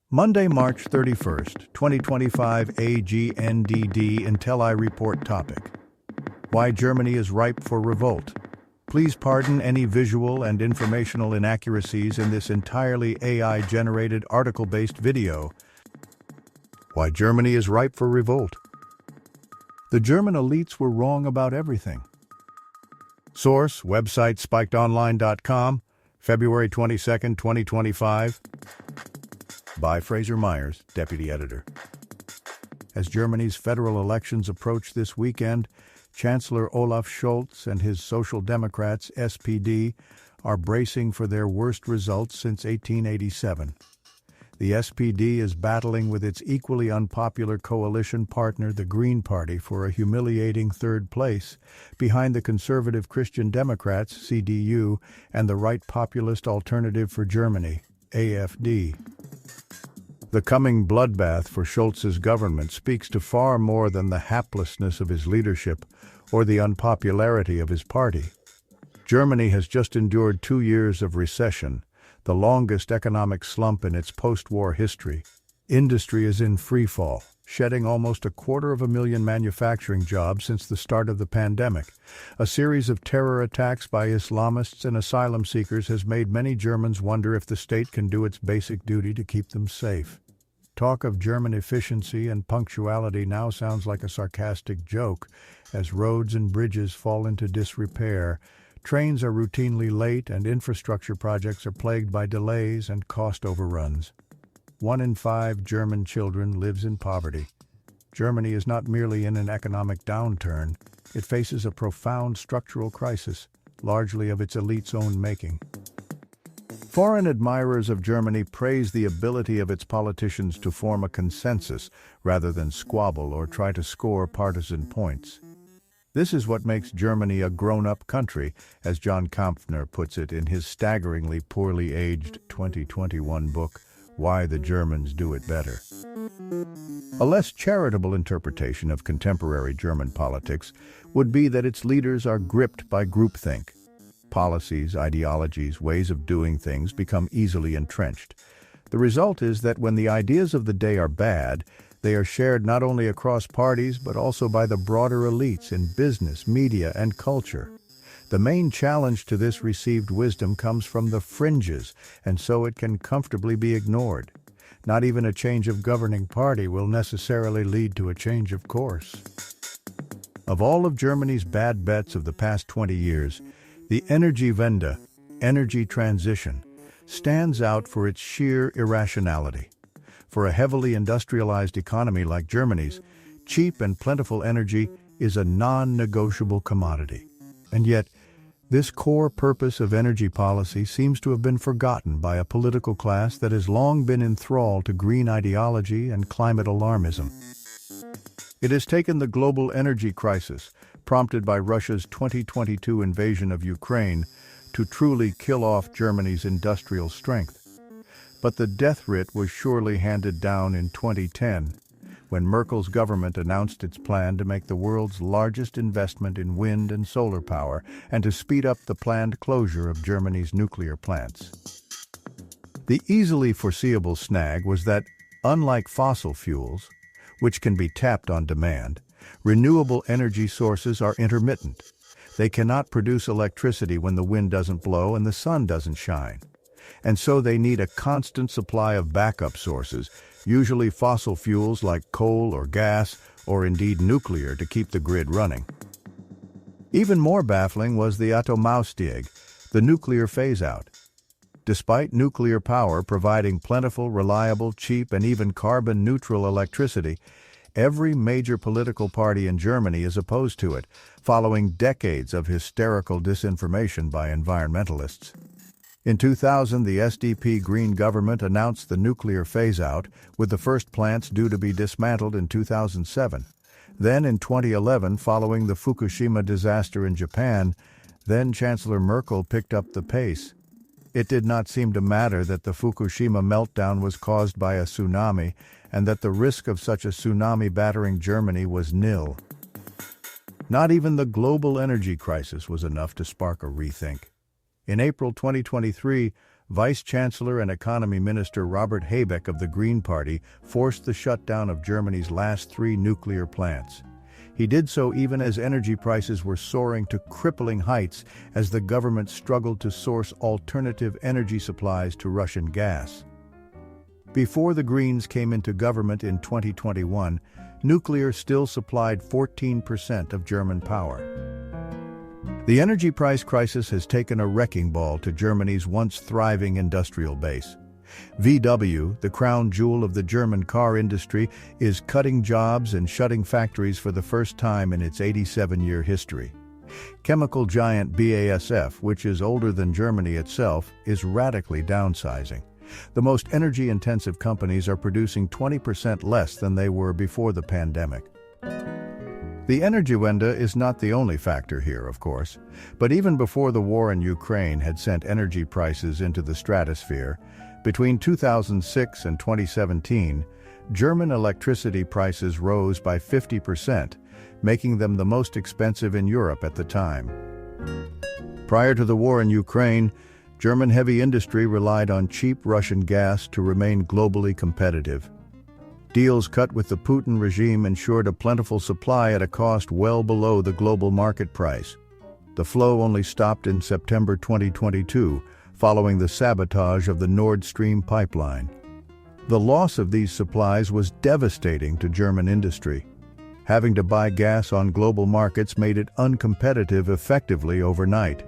Monday, March 31st, 2025 AGNDD intelliReport topic. Why Germany is ripe for revolt. Please pardon any visual and informational inaccuracies in this entirely AI-generated article-based video. Why Germany is ripe for revolt. The German elites were wrong about everything. Source, website spikedonline.com, February 22, 2025. By Fraser Myers, Deputy Editor. As Germany's federal elections approach this weekend, Chancellor Olaf Scholz and his Social Democrats, SPD, are bracing for their worst results since 1887. The SPD is battling with its equally unpopular coalition partner, the Green Party, for a humiliating third place, behind the conservative Christian Democrats, CDU, and the right populist Alternative for Germany, AfD. The coming bloodbath for Scholz's government speaks to far more than the haplessness of his leadership or the unpopularity of his party. Germany has just endured 2 years of recession, the longest economic slump in its post-war history. Industry is in freefall, shedding almost 250,000 manufacturing jobs since the start of the pandemic. A series of terror attacks by Islamists and asylum seekers has made many Germans wonder if the state can do its basic duty to keep them safe. Talk of German efficiency and punctuality now sounds like a sarcastic joke, as roads and bridges fall into disrepair. Trains are routinely late and infrastructure projects are plagued by delays and cost overruns. 1 in 5 German children lives in poverty. Germany is not merely in an economic downturn, it faces a profound structural crisis, largely of its elite's own making. Foreign admirers of Germany praise the ability of its politicians to form a consensus rather than squabble or try to score partisan points. This is what makes Germany a grown-up country, as John Kampfner puts it in his staggeringly poorly aged 2021 book, Why the Germans Do It Better. A less charitable interpretation of contemporary German politics would be that its leaders are gripped by groupthink. Policies, ideologies, ways of doing things become easily entrenched. The result is that when the ideas of the day are bad, they are shared not only across parties but also by the broader elites in business, media, and culture. The main challenge to this received wisdom comes from the fringes, and so it can comfortably be ignored. Not even a change of governing party will necessarily lead to a change of course. Of all of Germany's bad bets of the past 20 years, the Energiewende, energy transition, stands out for its sheer irrationality. For a heavily industrialized economy like Germany's, cheap and plentiful energy is a non-negotiable commodity. And yet, this core purpose of energy policy seems to have been forgotten by a political class that has long been enthralled to green ideology and climate alarmism. It has taken the global energy crisis, prompted by Russia's 2022 invasion of Ukraine, to truly kill off Germany's industrial strength. But the death writ was surely handed down in 2010, when Merkel's government announced its plan to make the world's largest investment in wind and solar power and to speed up the planned closure of Germany's nuclear plants. The easily foreseeable snag was that, unlike fossil fuels, which can be tapped on demand, renewable energy sources are intermittent. They cannot produce electricity when the wind doesn't blow and the sun doesn't shine. And so they need a constant supply of backup sources, usually fossil fuels like coal or gas, or indeed nuclear, to keep the grid running. Even more baffling was the Atomausstieg, the nuclear phase-out. Despite nuclear power providing plentiful, reliable, cheap, and even carbon-neutral electricity, every major political party in Germany is opposed to it, following decades of hysterical disinformation by environmentalists. In 2000, the SDP Green government announced the nuclear phase-out, with the first plants due to be dismantled in 2007. Then in 2011, following the Fukushima disaster in Japan, then-Chancellor Merkel picked up the pace. It did not seem to matter that the Fukushima meltdown was caused by a tsunami and that the risk of such a tsunami battering Germany was nil. Not even the global energy crisis was enough to spark a rethink. In April 2023, Vice Chancellor and Economy Minister Robert Habeck of the Green Party forced the shutdown of Germany's last 3 nuclear plants. He did so even as energy prices were soaring to crippling heights as the government struggled to source alternative energy supplies to Russian gas. Before the Greens came into government in 2021, nuclear still supplied 14% of German power. The energy price crisis has taken a wrecking ball to Germany's once thriving industrial base. VW, the crown jewel of the German car industry, is cutting jobs and shutting factories for the first time in its 87-year history. Chemical giant BASF, which is older than Germany itself, is radically downsizing. The most energy-intensive companies are producing 20% less than they were before the pandemic. The Energiewende is not the only factor here, of course, but even before the war in Ukraine had sent energy prices into the stratosphere, between 2006 and 2017, German electricity prices rose by 50%, making them the most expensive in Europe at the time. Prior to the war in Ukraine, German heavy industry relied on cheap Russian gas to remain globally competitive. Deals cut with the Putin regime ensured a plentiful supply at a cost well below the global market price. The flow only stopped in September 2022, following the sabotage of the Nord Stream pipeline. The loss of these supplies was devastating to German industry. Having to buy gas on global markets made it uncompetitive effectively overnight.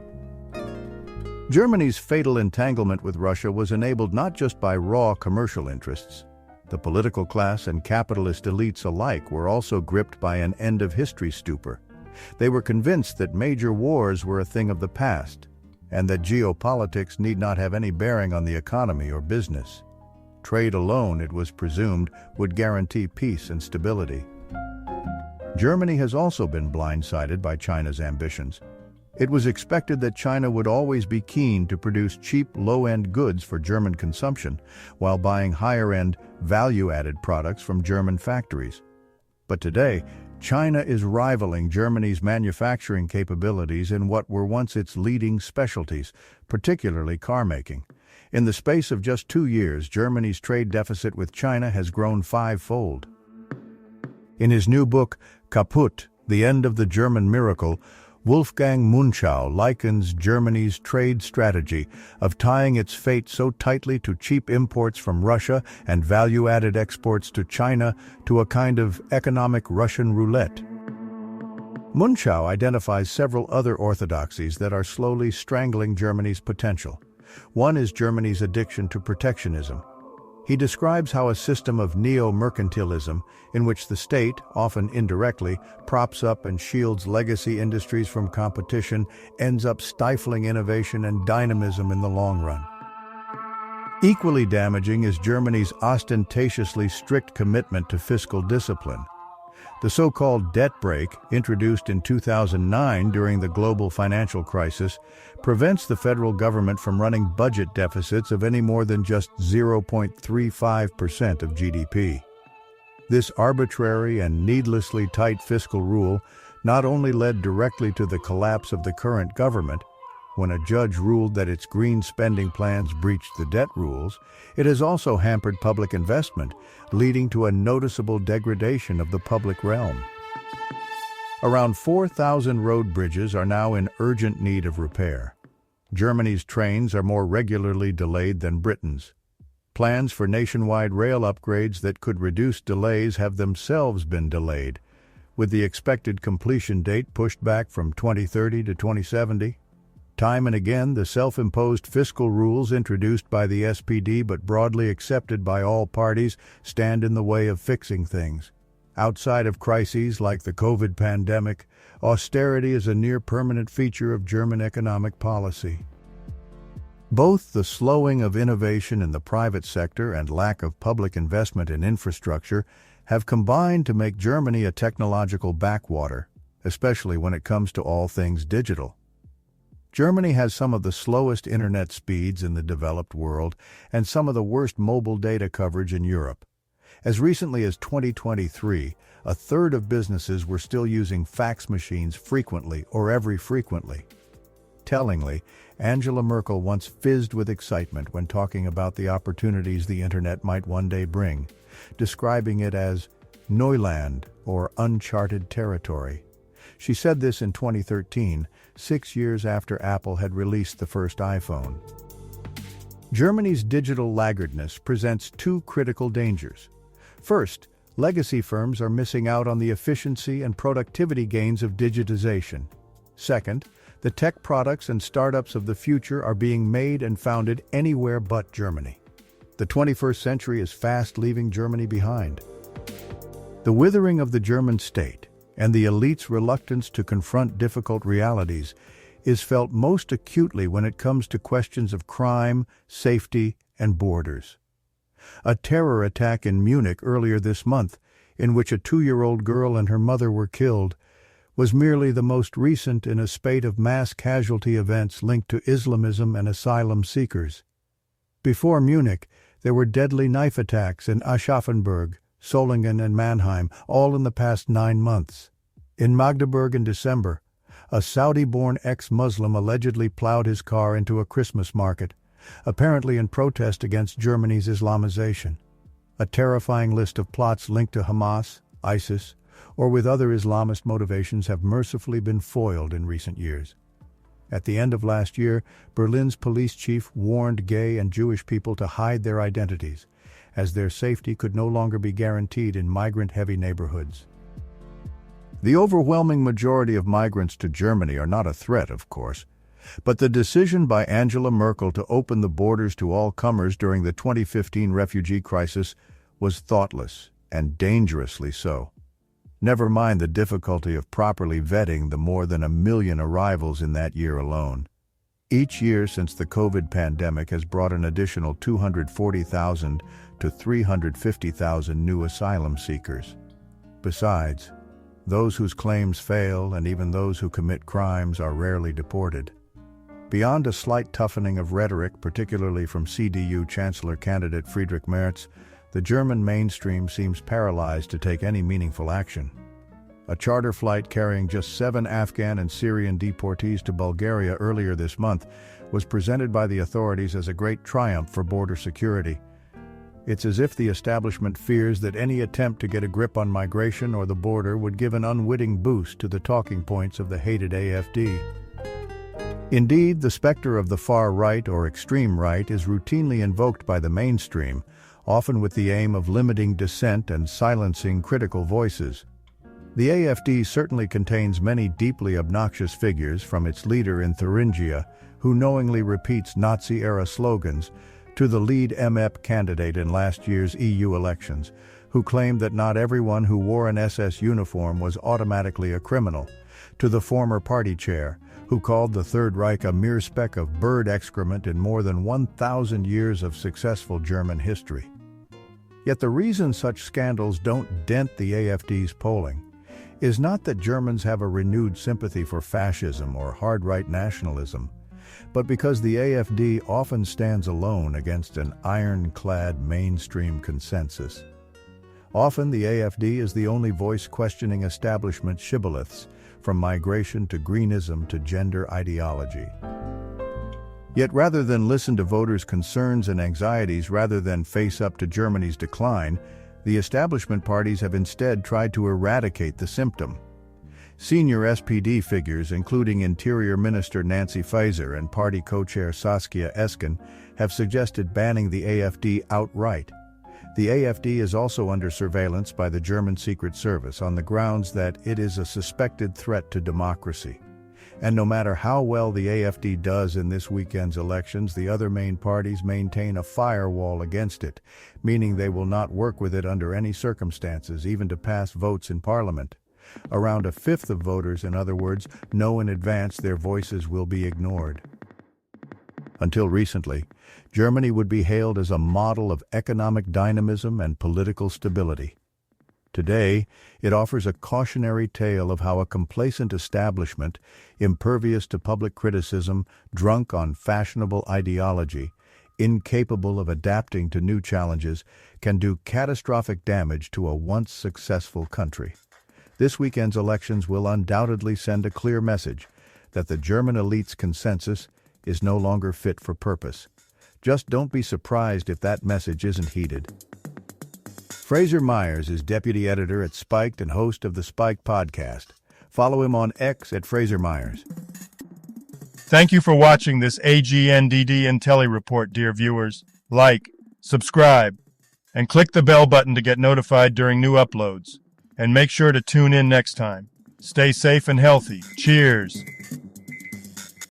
Germany's fatal entanglement with Russia was enabled not just by raw commercial interests. The political class and capitalist elites alike were also gripped by an end-of-history stupor. They were convinced that major wars were a thing of the past, and that geopolitics need not have any bearing on the economy or business. Trade alone, it was presumed, would guarantee peace and stability. Germany has also been blindsided by China's ambitions. It was expected that China would always be keen to produce cheap, low-end goods for German consumption, while buying higher-end, value-added products from German factories. But today, China is rivaling Germany's manufacturing capabilities in what were once its leading specialties, particularly car making. In the space of just 2 years, Germany's trade deficit with China has grown 5-fold. In his new book, Kaputt, The End of the German Miracle, Wolfgang Munchau likens Germany's trade strategy of tying its fate so tightly to cheap imports from Russia and value-added exports to China to a kind of economic Russian roulette. Munchau identifies several other orthodoxies that are slowly strangling Germany's potential. One is Germany's addiction to protectionism. He describes how a system of neo-mercantilism, in which the state, often indirectly, props up and shields legacy industries from competition, ends up stifling innovation and dynamism in the long run. Equally damaging is Germany's ostentatiously strict commitment to fiscal discipline. The so-called debt brake, introduced in 2009 during the global financial crisis, prevents the federal government from running budget deficits of any more than just 0.35% of GDP. This arbitrary and needlessly tight fiscal rule not only led directly to the collapse of the current government, when a judge ruled that its green spending plans breached the debt rules, it has also hampered public investment, leading to a noticeable degradation of the public realm. Around 4,000 road bridges are now in urgent need of repair. Germany's trains are more regularly delayed than Britain's. Plans for nationwide rail upgrades that could reduce delays have themselves been delayed, with the expected completion date pushed back from 2030 to 2070. Time and again, the self-imposed fiscal rules introduced by the SPD but broadly accepted by all parties stand in the way of fixing things. Outside of crises like the COVID pandemic, austerity is a near-permanent feature of German economic policy. Both the slowing of innovation in the private sector and lack of public investment in infrastructure have combined to make Germany a technological backwater, especially when it comes to all things digital. Germany has some of the slowest internet speeds in the developed world and some of the worst mobile data coverage in Europe. As recently as 2023, a third of businesses were still using fax machines frequently or every frequently. Tellingly, Angela Merkel once fizzed with excitement when talking about the opportunities the internet might one day bring, describing it as Neuland or uncharted territory. She said this in 2013, 6 years after Apple had released the first iPhone. Germany's digital laggardness presents two critical dangers. First, legacy firms are missing out on the efficiency and productivity gains of digitization. Second, the tech products and startups of the future are being made and founded anywhere but Germany. The 21st century is fast leaving Germany behind. The withering of the German state and the elite's reluctance to confront difficult realities is felt most acutely when it comes to questions of crime, safety, and borders. A terror attack in Munich earlier this month, in which a 2-year-old girl and her mother were killed, was merely the most recent in a spate of mass casualty events linked to Islamism and asylum seekers. Before Munich, there were deadly knife attacks in Aschaffenburg, Solingen, and Mannheim, all in the past 9 months. In Magdeburg in December, a Saudi-born ex-Muslim allegedly plowed his car into a Christmas market, apparently in protest against Germany's Islamization. A terrifying list of plots linked to Hamas, ISIS, or with other Islamist motivations have mercifully been foiled in recent years. At the end of last year, Berlin's police chief warned gay and Jewish people to hide their identities, as their safety could no longer be guaranteed in migrant-heavy neighborhoods. The overwhelming majority of migrants to Germany are not a threat, of course, but the decision by Angela Merkel to open the borders to all comers during the 2015 refugee crisis was thoughtless, and dangerously so. Never mind the difficulty of properly vetting the more than 1 million arrivals in that year alone. Each year since the COVID pandemic has brought an additional 240,000 to 350,000 new asylum seekers. Besides, those whose claims fail and even those who commit crimes are rarely deported. Beyond a slight toughening of rhetoric, particularly from CDU Chancellor candidate Friedrich Merz, the German mainstream seems paralyzed to take any meaningful action. A charter flight carrying just 7 Afghan and Syrian deportees to Bulgaria earlier this month was presented by the authorities as a great triumph for border security. It's as if the establishment fears that any attempt to get a grip on migration or the border would give an unwitting boost to the talking points of the hated AfD. Indeed, the specter of the far right or extreme right is routinely invoked by the mainstream, often with the aim of limiting dissent and silencing critical voices. The AfD certainly contains many deeply obnoxious figures, from its leader in Thuringia, who knowingly repeats Nazi-era slogans, to the lead MEP candidate in last year's EU elections, who claimed that not everyone who wore an SS uniform was automatically a criminal, to the former party chair, who called the Third Reich a mere speck of bird excrement in more than 1,000 years of successful German history. Yet the reason such scandals don't dent the AfD's polling is not that Germans have a renewed sympathy for fascism or hard-right nationalism, but because the AfD often stands alone against an ironclad mainstream consensus. Often the AfD is the only voice questioning establishment shibboleths, from migration to greenism to gender ideology. Yet rather than listen to voters' concerns and anxieties rather than face up to Germany's decline, the establishment parties have instead tried to eradicate the symptom. Senior SPD figures, including Interior Minister Nancy Faeser and party co-chair Saskia Esken, have suggested banning the AfD outright. The AfD is also under surveillance by the German Secret Service on the grounds that it is a suspected threat to democracy. And no matter how well the AfD does in this weekend's elections, the other main parties maintain a firewall against it, meaning they will not work with it under any circumstances, even to pass votes in parliament. Around a fifth of voters, in other words, know in advance their voices will be ignored. Until recently, Germany would be hailed as a model of economic dynamism and political stability. Today, it offers a cautionary tale of how a complacent establishment, impervious to public criticism, drunk on fashionable ideology, incapable of adapting to new challenges, can do catastrophic damage to a once successful country. This weekend's elections will undoubtedly send a clear message that the German elite's consensus is no longer fit for purpose. Just don't be surprised if that message isn't heeded. Fraser Myers is deputy editor at Spiked and host of the Spiked podcast. Follow him on X at Fraser Myers. Thank you for watching this AGNDD intelliReport, dear viewers. Like, subscribe, and click the bell button to get notified during new uploads. And make sure to tune in next time. Stay safe and healthy. Cheers.